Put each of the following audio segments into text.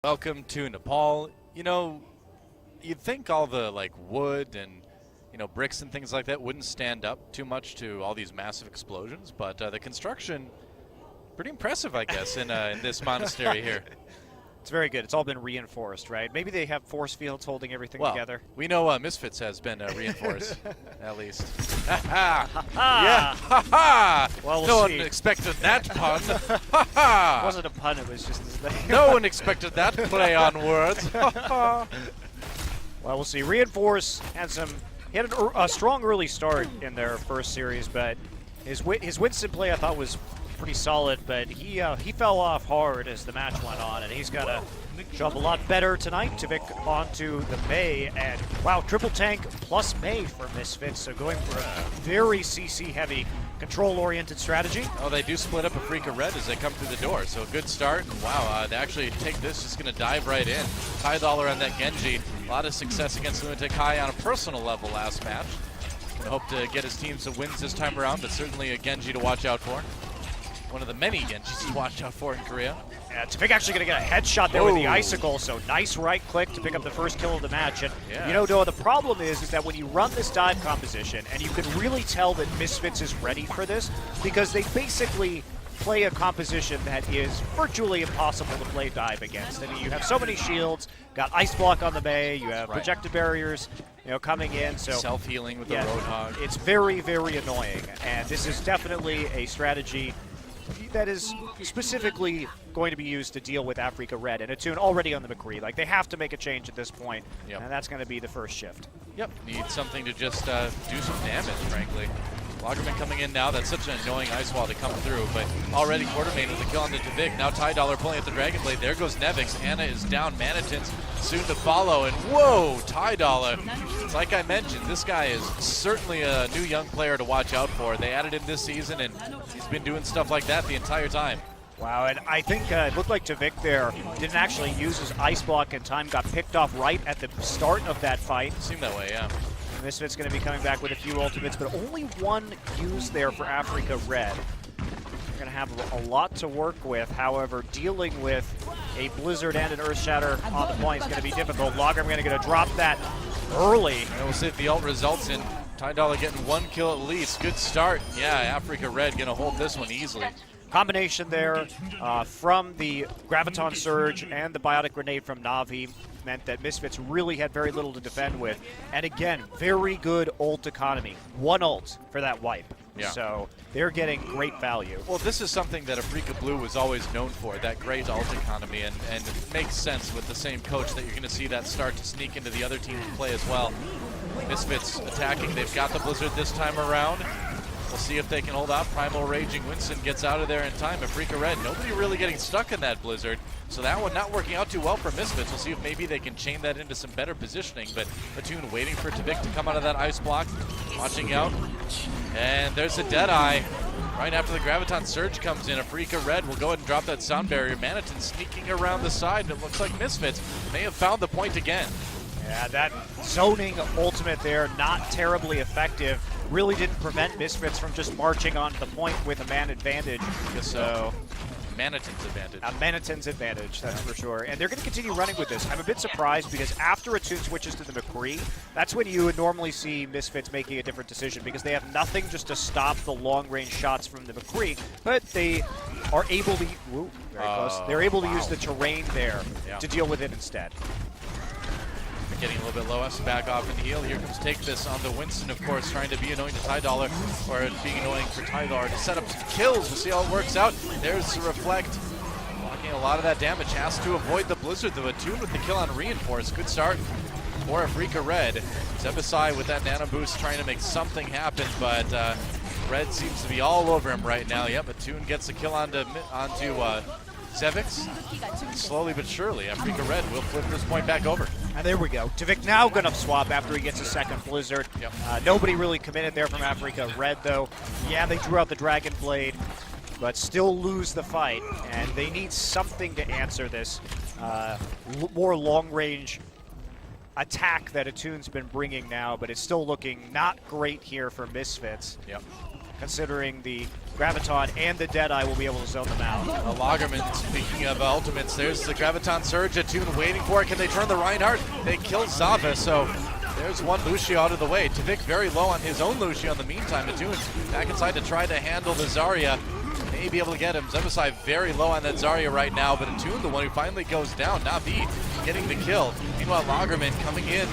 Welcome to Nepal. You know, you'd think all the wood and bricks and things like that wouldn't stand up too much to all these massive explosions, but the construction pretty impressive, I guess, in this monastery here. It's very good. It's all been reinforced, right? Maybe they have force fields holding everything together. We know MisFits has been reinforced, at least. Ha ha! Yeah, ha ha! Well, no we'll one see. expected that pun. Ha ha! It wasn't a pun, it was just his name. No one expected that play on words. Ha ha! Well, we'll see. Reinforce had a strong early start in their first series, but his Winston play I thought was pretty solid, but he fell off hard as the match went on, and he's got to show up a lot better tonight. Tavik onto the Mei, and wow, triple tank plus Mei for MisFits, so going for a very CC-heavy, control-oriented strategy. Oh, they do split up Afreeca Red as they come through the door, so a good start. And wow, they actually take this, just going to dive right in. $Ty on that Genji. A lot of success against Lunatic High on a personal level last match. Gonna hope to get his team some wins this time around, but certainly a Genji to watch out for. One of the many Genjis to watch out for in Korea. Yeah, Tavik actually going to get a headshot there with the icicle, so nice right click to pick up the first kill of the match. And you know, Noah, the problem is that when you run this dive composition, and you can really tell that MisFits is ready for this, because they basically play a composition that is virtually impossible to play dive against. I mean, you have so many shields, got ice block on the Mei, you have projected barriers, coming in. So self-healing with the Roadhog. It's very, very annoying, and this is definitely a strategy that is specifically going to be used to deal with Afreeca Red, and Attune already on the McCree. Like, they have to make a change at this point, and that's going to be the first shift. Yep, need something to just do some damage, frankly. Lagerman coming in now. That's such an annoying ice wall to come through, but already Quartermain with a kill on the Tavik. Now Ty pulling at the Dragon Blade. There goes Nevix. Anna is down. Manatin's soon to follow, and whoa, Ty. Like I mentioned, this guy is certainly a new young player to watch out for. They added him this season, and he's been doing stuff like that the entire time. Wow, and I think it looked like Tavik there didn't actually use his ice block in time, got picked off right at the start of that fight. It seemed that way, yeah. MisFits going to be coming back with a few ultimates, but only one used there for Afreeca Red. They're going to have a lot to work with. However, dealing with a Blizzard and an Earthshatter on the point is going to be difficult. Lagerman going to get a drop that early. And we'll see if the ult results in Ty getting one kill at least. Good start. Yeah, Afreeca Red going to hold this one easily. Combination there from the Graviton Surge and the Biotic Grenade from Na'Vi meant that MisFits really had very little to defend with. And again, very good ult economy. One ult for that wipe. Yeah. So they're getting great value. Well, this is something that Afreeca Blue was always known for, that great ult economy, and it makes sense with the same coach that you're going to see that start to sneak into the other team's play as well. MisFits attacking. They've got the Blizzard this time around. We'll see if they can hold out. Primal Raging Winston gets out of there in time. Afreeca Red, nobody really getting stuck in that Blizzard. So that one not working out too well for MisFits. We'll see if maybe they can chain that into some better positioning. But Attune waiting for Tavik to come out of that ice block. Watching out. And there's a Deadeye. Right after the Graviton Surge comes in, Afreeca Red will go ahead and drop that sound barrier. Manatin sneaking around the side, and it looks like MisFits may have found the point again. Yeah, that zoning ultimate there, not terribly effective. Really didn't prevent MisFits from just marching onto the point with a man advantage. So, Manatin's advantage. Manatin's advantage, that's for sure. And they're going to continue running with this. I'm a bit surprised because after Attune switches to the McCree, that's when you would normally see MisFits making a different decision because they have nothing just to stop the long-range shots from the McCree, but they are able to, very close. They're able to use the terrain there to deal with it instead. Getting a little bit low, has to back off and heal. Here comes Take This on the Winston, of course, trying to be annoying to Ty, or being annoying for Ty to set up some kills. We'll see how it works out. There's the Reflect. Blocking a lot of that damage. Has to avoid the Blizzard, though. Attune with the kill on Reinforce. Good start for Afreeca Red. Zebasai with that nano boost trying to make something happen, but Red seems to be all over him right now. Yep, Attune gets the kill onto Zevix. Slowly but surely, Afreeca Red will flip this point back over. And there we go. Tavik now going to swap after he gets a second Blizzard. Yep. Nobody really committed there from Afreeca Red, though. Yeah, they drew out the Dragon Blade, but still lose the fight. And they need something to answer this more long-range attack that Attune's been bringing now, but it's still looking not great here for MisFits. Yep. considering the Graviton and the Deadeye will be able to zone them out. Lagerman, speaking of ultimates, there's the Graviton Surge. Attune waiting for it. Can they turn the Reinhardt? They kill Zava, so there's one Lucio out of the way. Tavik very low on his own Lucio in the meantime. Attune back inside to try to handle the Zarya. May be able to get him. Zemesai very low on that Zarya right now, but Attune, the one who finally goes down. Na'Vi getting the kill. Meanwhile, Lagerman coming in.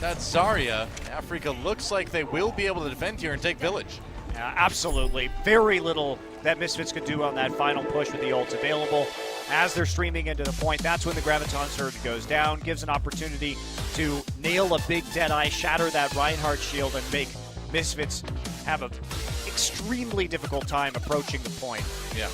That Zarya, Afreeca looks like they will be able to defend here and take village. Absolutely. Very little that MisFits could do on that final push with the ults available. As they're streaming into the point, that's when the Graviton Surge goes down, gives an opportunity to nail a big Deadeye, shatter that Reinhardt shield, and make MisFits have an extremely difficult time approaching the point. Yeah.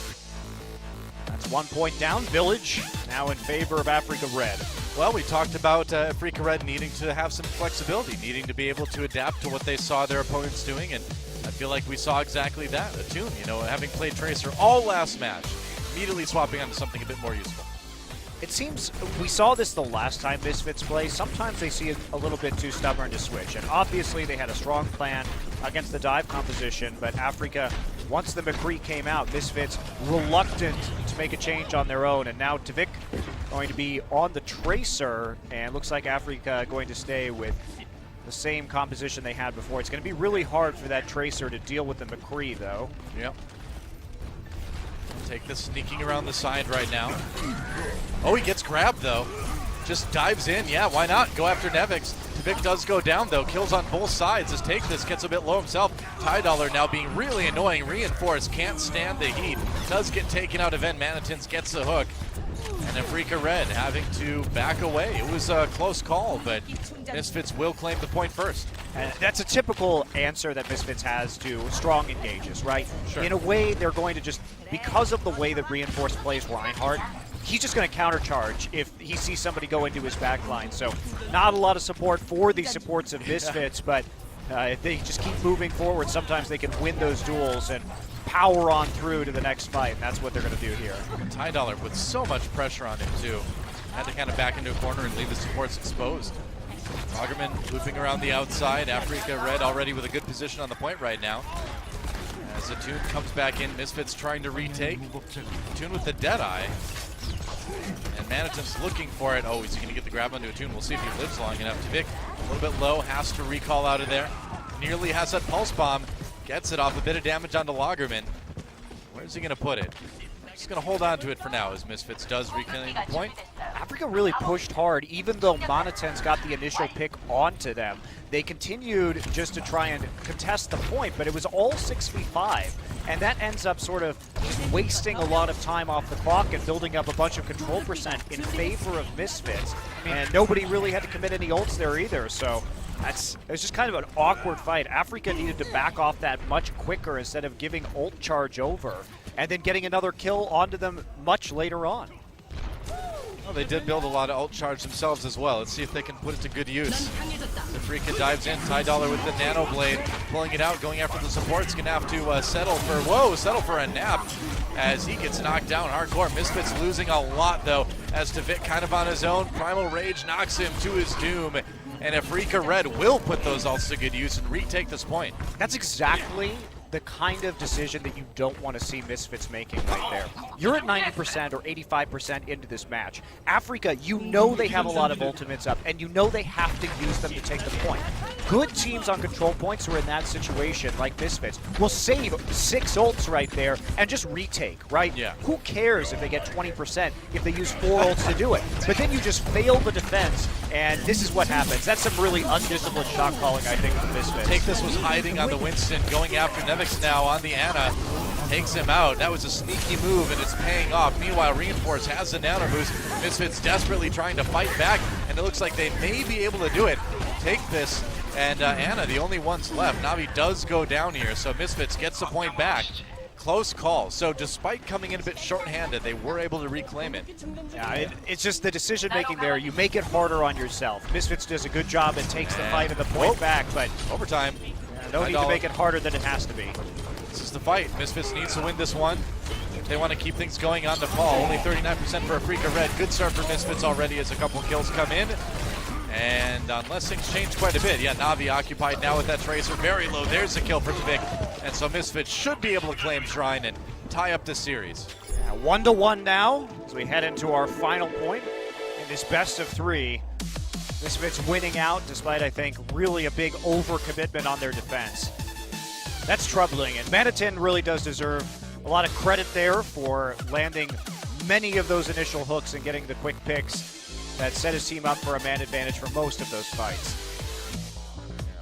That's 1 point down. Village now in favor of Afreeca Red. Well, we talked about Afreeca Red needing to have some flexibility, needing to be able to adapt to what they saw their opponents doing, and I feel like we saw exactly that. Attune, having played Tracer all last match, immediately swapping onto something a bit more useful. It seems we saw this the last time MisFits play. Sometimes they see it a little bit too stubborn to switch, and obviously they had a strong plan against the dive composition, but Afreeca, once the McCree came out, MisFits reluctant to make a change on their own, and now Tavik going to be on the Tracer, and looks like Afreeca going to stay with the same composition they had before. It's going to be really hard for that Tracer to deal with the McCree, though. Yep. Take this sneaking around the side right now. Oh, he gets grabbed, though. Just dives in. Yeah, why not? Go after Nevix. Tavik does go down, though. Kills on both sides as Take This gets a bit low himself. Ty now being really annoying. Reinforced, can't stand the heat. Does get taken out of Van Manitins, gets the hook. And Afreeca Red having to back away. It was a close call, but MisFits will claim the point first. And that's a typical answer that MisFits has to strong engages, right? Sure. In a way, they're going to just, because of the way that Reinforced plays Reinhardt, he's just going to countercharge if he sees somebody go into his back line. So not a lot of support for the supports of MisFits, but if they just keep moving forward, sometimes they can win those duels and power on through to the next fight, and that's what they're going to do here. Ty with so much pressure on him, too. Had to kind of back into a corner and leave the supports exposed. Lagerman looping around the outside. Afreeca Red already with a good position on the point right now. As Attune comes back in, MisFits trying to retake. Attune with the Deadeye. And Manitim's looking for it. Oh, is he going to get the grab onto Attune? We'll see if he lives long enough. Tavik a little bit low, has to recall out of there. Nearly has that Pulse Bomb. Gets it off, a bit of damage onto Lagerman. Where's he going to put it? He's going to hold on to it for now as MisFits does reclaim the point. Afreeca really pushed hard, even though Monitens got the initial pick onto them. They continued just to try and contest the point, but it was all 6v5, and that ends up sort of wasting a lot of time off the clock and building up a bunch of control percent in favor of MisFits. And nobody really had to commit any ults there either, so it was just kind of an awkward fight. Afreeca needed to back off that much quicker instead of giving ult charge over and then getting another kill onto them much later on. Well, they did build a lot of ult charge themselves as well. Let's see if they can put it to good use. Afreeca dives in. Ty with the Nano Blade, pulling it out, going after the supports. Gonna have to settle for a nap as he gets knocked down hardcore. MisFits losing a lot though, as Tavik kind of on his own. Primal Rage knocks him to his doom. And Afreeca Red will put those ults to good use and retake this point. That's exactly the kind of decision that you don't want to see MisFits making right there. You're at 90% or 85% into this match. Afreeca, you know they have a lot of ultimates up, and you know they have to use them to take the point. Good teams on control points who are in that situation, like MisFits, will save 6 ults right there and just retake, right? Yeah. Who cares if they get 20% if they use 4 ults to do it? But then you just fail the defense, and this is what happens. That's some really undisciplined shot calling, I think, from MisFits. Take This was hiding on the Winston, going after Nevix now on the Ana. Takes him out. That was a sneaky move, and it's paying off. Meanwhile, Reinforce has the nano boost. MisFits desperately trying to fight back, and it looks like they may be able to do it. Take This, and Ana, the only ones left. Navi does go down here, so MisFits gets the point back. Close call. So despite coming in a bit short-handed, they were able to reclaim it. Yeah, it's just the decision-making there. You make it harder on yourself. MisFits does a good job and takes the fight and the point back, but overtime. No need to make it harder than it has to be. This is the fight. MisFits needs to win this one. They want to keep things going on Nepal. Only 39% for Afreeca Red. Good start for MisFits already as a couple kills come in. And unless things change quite a bit, yeah, Navi occupied now with that Tracer. Very low. There's a kill for Tavik. And so MisFits should be able to claim Shrine and tie up this series. 1-1 now as we head into our final point in this best of 3. MisFits winning out despite, I think, really a big overcommitment on their defense. That's troubling, and Manitin really does deserve a lot of credit there for landing many of those initial hooks and getting the quick picks that set his team up for a man advantage for most of those fights.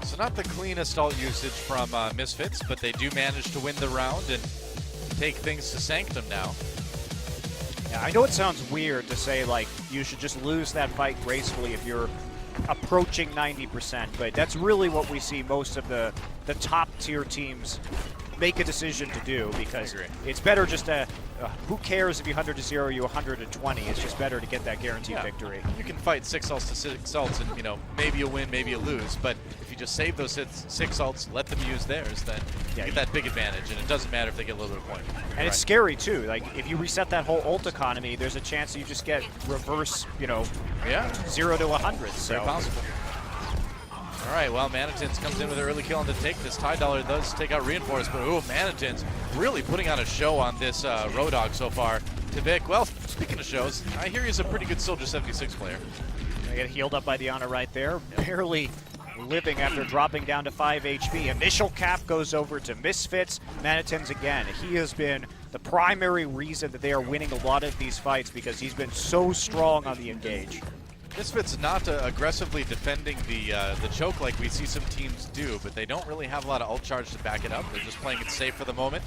So not the cleanest ult usage from MisFits, but they do manage to win the round and take things to Sanctum now. Yeah, I know it sounds weird to say, like, you should just lose that fight gracefully if you're approaching 90%, but that's really what we see most of the top-tier teams make a decision to do, because it's better just to, who cares if you 100-0, you 120, it's just better to get that guaranteed victory. You can fight 6 ults to 6 ults and, you know, maybe you win, maybe you lose, but if you just save those 6 ults, let them use theirs, then you get that big advantage, and it doesn't matter if they get a little bit of point. And it's scary, too. Like, if you reset that whole ult economy, there's a chance that you just get reverse, you know, 0 to 100. So. Very possible. All right, well, Manitins comes in with an early kill on the take. This Ty Dollar does take out Reinforce, but Manitins really putting on a show on this Roadhog so far. Tavik, well, speaking of shows, I hear he's a pretty good Soldier 76 player. They get healed up by Diana right there, barely living after dropping down to 5 HP. Initial cap goes over to MisFits. Manitins again. He has been the primary reason that they are winning a lot of these fights because he's been so strong on the engage. MisFits not aggressively defending the choke like we see some teams do, but they don't really have a lot of ult charge to back it up. They're just playing it safe for the moment.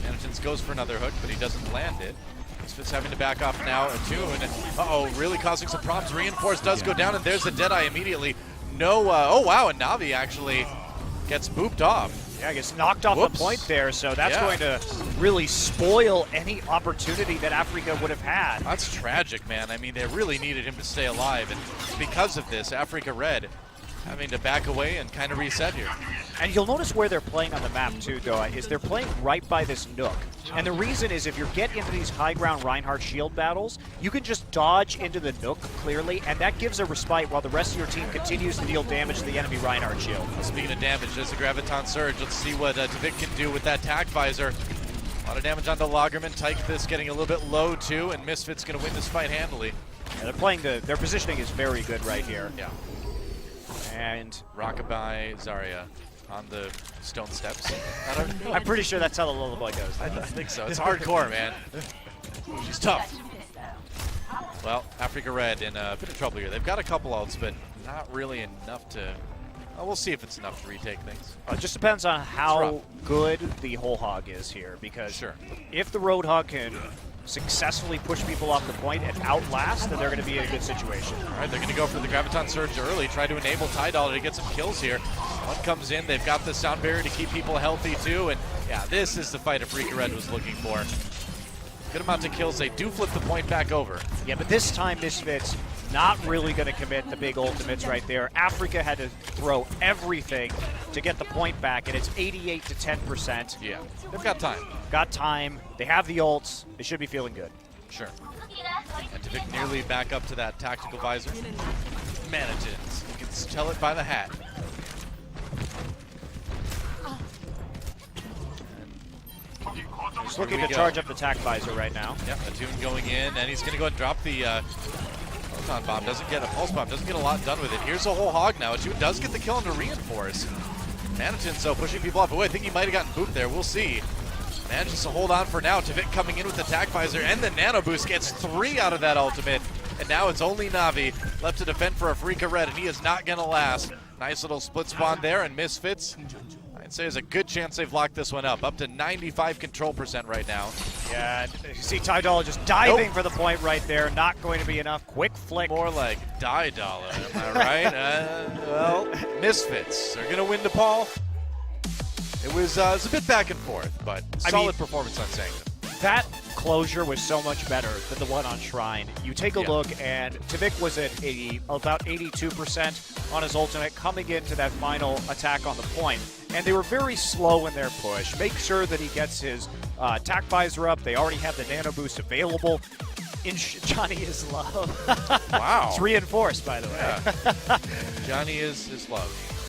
Manitins goes for another hook, but he doesn't land it. MisFits having to back off now. Attune, really causing some problems. Reinforce does go down, and there's the Deadeye immediately. No, oh wow, and Navi actually gets booped off. Yeah, gets knocked off the point there, so that's going to really spoil any opportunity that Afreeca would have had. That's tragic, man. I mean, they really needed him to stay alive, and because of this, Afreeca Red having to back away and kind of reset here. And you'll notice where they're playing on the map too, though, is they're playing right by this nook. And the reason is if you get into these high ground Reinhardt shield battles, you can just dodge into the nook clearly, and that gives a respite while the rest of your team continues to deal damage to the enemy Reinhardt shield. Speaking of damage, there's the Graviton Surge. Let's see what Tavik can do with that Tac Visor. A lot of damage on the Lagerman. Tyke this getting a little bit low too, and MisFits going to win this fight handily. Yeah, they're playing their positioning is very good right here. Yeah. And Rockabye Zarya on the stone steps. I'm pretty sure that's how the lullaby goes. I think so. It's hardcore, man. She's tough. Well, Afreeca Red in a bit of trouble here. They've got a couple ults, but not really enough to... Well, we'll see if it's enough to retake things. It just depends on how good the whole hog is here, because if the Roadhog can successfully push people off the point and outlast, then they're going to be in a good situation. All right, they're going to go for the Graviton Surge early, try to enable Ty Dollar to get some kills here. One comes in, they've got the sound barrier to keep people healthy too, and yeah, this is the fight Afreeca Red was looking for. Good amount of kills, they do flip the point back over. Yeah, but this time MisFits not really going to commit the big ultimates right there. Afreeca had to throw everything to get the point back, and it's 88 to 10%. Yeah, they've got time. Got time, they have the ults, they should be feeling good. Sure. And Tavik nearly back up to that tactical visor. Manitins, you can tell it by the hat. He's looking to charge up the tac visor right now. Yep, Attune going in, and he's going to go and drop the Photon Bomb. Doesn't get a Pulse Bomb, doesn't get a lot done with it. Here's a whole hog now. Attune does get the kill on the Reinforce. Manitins, so pushing people off. Oh, I think he might have gotten booped there. We'll see. Manages to hold on for now. Tavik coming in with the tac visor, and the Nano Boost gets 3 out of that ultimate. And now it's only Navi left to defend for Afreeca Red, and he is not going to last. Nice little split spawn there, and MisFits, I'd say there's a good chance they've locked this one up to 95 control % right now. Yeah, and you see Ty Dollar just diving for the point right there. Not going to be enough. Quick flick. More like Die Dollar, am I right? Well, MisFits are going to win to Paul. It was a bit back and forth, but solid performance on Sanctum. That closure was so much better than the one on Shrine. You take a look, and Tavik was at about 82% on his ultimate coming into that final attack on the point. And they were very slow in their push. Make sure that he gets his tac visor up. They already have the Nano Boost available. Johnny is love. Wow. It's reinforced, by the way. Yeah. Johnny is love.